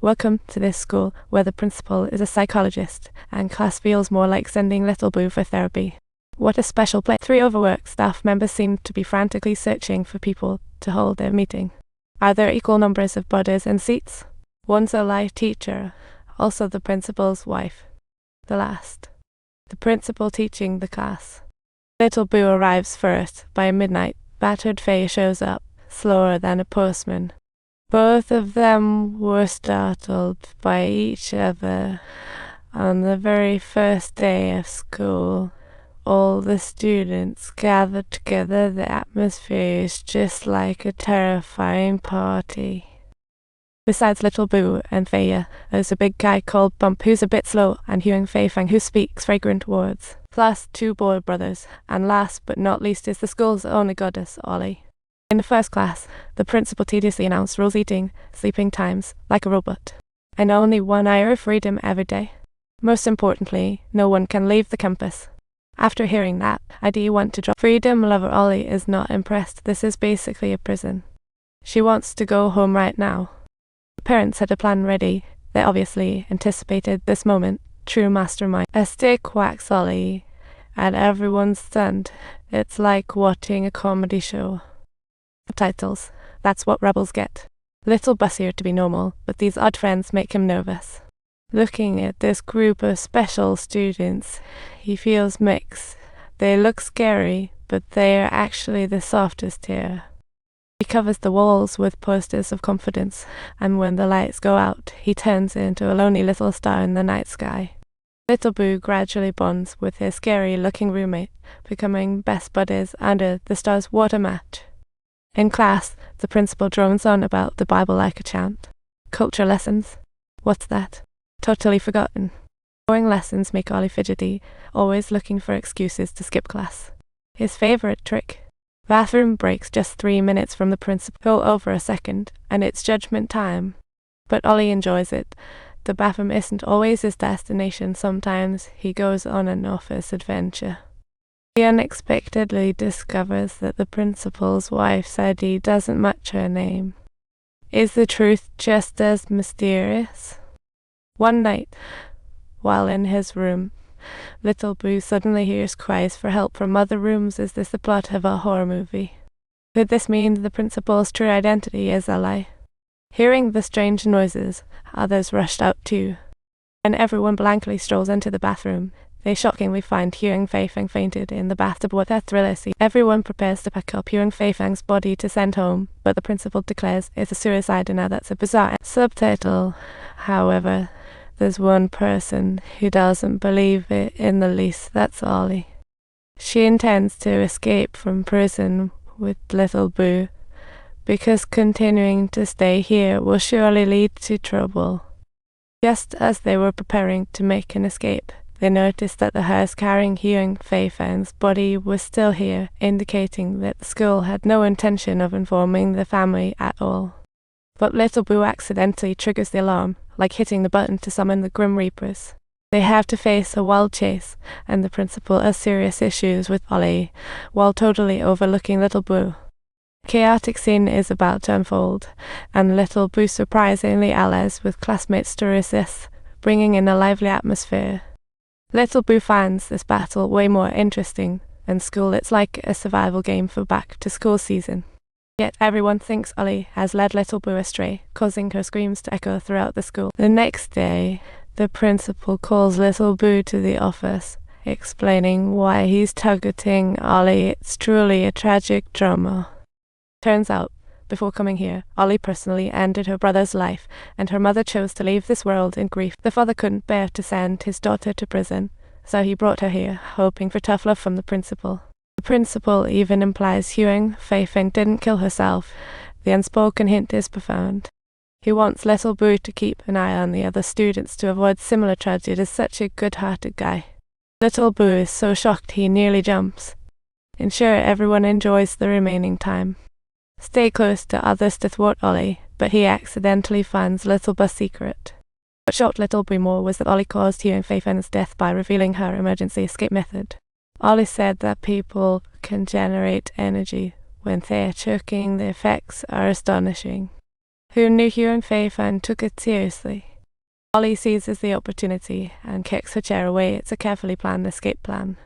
Welcome to this school where the principal is a psychologist and class feels more like sending little Boo for therapy. What a special place. 3 overworked staff members seem to be frantically searching for people to hold their meeting. Are there equal numbers of bodies and seats? One's a live teacher, also the principal's wife. The last. The principal teaching the class. Little Boo arrives first. By midnight, battered Faye shows up, slower than a postman. Both of them were startled by each other on the very first day of school. All the students gathered together. The atmosphere is just like a terrifying party. Besides Little Boo and Faye, there's a big guy called Bump who's a bit slow, and Huang Fei Fang who speaks fragrant words. Plus 2 boy brothers, and last but not least is the school's only goddess, Ollie. In the first class, the principal tediously announced rules: eating, sleeping times, like a robot, and only 1 hour of freedom every day. Most importantly, no one can leave the campus. After hearing that, I do want to drop. Freedom lover Ollie is not impressed. This is basically a prison. She wants to go home right now. Parents had a plan ready. They obviously anticipated this moment. True mastermind. A stick whacks Ollie, and everyone's stunned. It's like watching a comedy show. Subtitles. That's what rebels get. Little Bus here to be normal, but these odd friends make him nervous. Looking at this group of special students, he feels mixed. They look scary, but they are actually the softest here. He covers the walls with posters of confidence, and when the lights go out, he turns into a lonely little star in the night sky. Little Boo gradually bonds with his scary-looking roommate, becoming best buddies under the star's water match. In class, the principal drones on about the Bible like a chant. Culture lessons. What's that? Totally forgotten. Boring lessons make Ollie fidgety, always looking for excuses to skip class. His favorite trick. Bathroom breaks just 3 minutes from the principal, over a second, and it's judgment time. But Ollie enjoys it. The bathroom isn't always his destination. Sometimes he goes on an office adventure. He unexpectedly discovers that the principal's wife said he doesn't match her name. Is the truth just as mysterious? One night, while in his room, Little Boo suddenly hears cries for help from other rooms. Is this the plot of a horror movie? Could this mean the principal's true identity is a lie? Hearing the strange noises, others rushed out too. When everyone blankly strolls into the bathroom, they shockingly find Huang Fei Fang fainted in the bathtub. What a thriller scene. Everyone prepares to pack up Huang Fei Fang's body to send home, but the principal declares it's a suicide, and now that's a bizarre subtitle. However, there's one person who doesn't believe it in the least. That's Ollie. She intends to escape from prison with Little Boo, because continuing to stay here will surely lead to trouble. Just as they were preparing to make an escape, they noticed that the hearse carrying Huang Fei Fang's body was still here, indicating that the school had no intention of informing the family at all. But Little Boo accidentally triggers the alarm, like hitting the button to summon the Grim Reapers. They have to face a wild chase, and the principal has serious issues with Ollie, while totally overlooking Little Boo. A chaotic scene is about to unfold, and Little Boo surprisingly allies with classmates to resist, bringing in a lively atmosphere. Little Boo finds this battle way more interesting than school. It's like a survival game for back-to-school season. Yet everyone thinks Ollie has led Little Boo astray, causing her screams to echo throughout the school. The next day, the principal calls Little Boo to the office, explaining why he's targeting Ollie. It's truly a tragic drama. Turns out, before coming here, Ollie personally ended her brother's life, and her mother chose to leave this world in grief. The father couldn't bear to send his daughter to prison, so he brought her here, hoping for tough love from the principal. The principal even implies Huang Fei Fang didn't kill herself. The unspoken hint is profound. He wants Little Boo to keep an eye on the other students to avoid similar tragedy. Such a good-hearted guy. Little Boo is so shocked he nearly jumps. Ensure everyone enjoys the remaining time. Stay close to others to thwart Ollie, but he accidentally finds Little Boo's secret. What shocked Little Boo more was that Ollie caused Huang Fei Fang's death by revealing her emergency escape method. Ollie said that people can generate energy when they are choking. The effects are astonishing. who knew Hugh and Faith and took it seriously. Ollie seizes the opportunity and kicks her chair away. It's a carefully planned escape plan.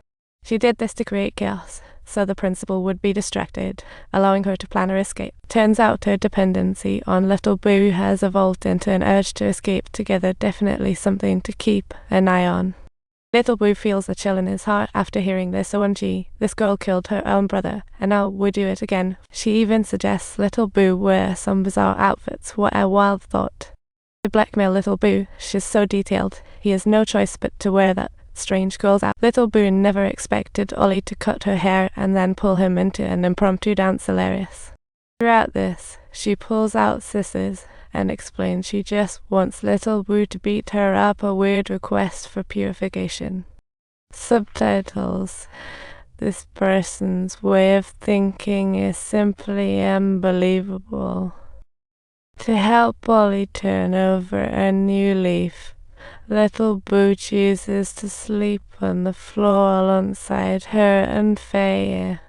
She did this to create chaos, so the principal would be distracted, allowing her to plan her escape. Turns out her dependency on Little Boo has evolved into an urge to escape together, definitely something to keep an eye on. Little Boo feels a chill in his heart after hearing this. OMG, this girl killed her own brother, and now we do it again. She even suggests Little Boo wear some bizarre outfits. What a wild thought. To blackmail Little Boo, she's so detailed, he has no choice but to wear that strange girl's outfit. Little Boo never expected Ollie to cut her hair and then pull him into an impromptu dance. Hilarious. Throughout this, she pulls out scissors and explains she just wants Little Boo to beat her up, a weird request for purification. Subtitles. This person's way of thinking is simply unbelievable. To help Ollie turn over a new leaf, Little Boo chooses to sleep on the floor alongside her and Faye.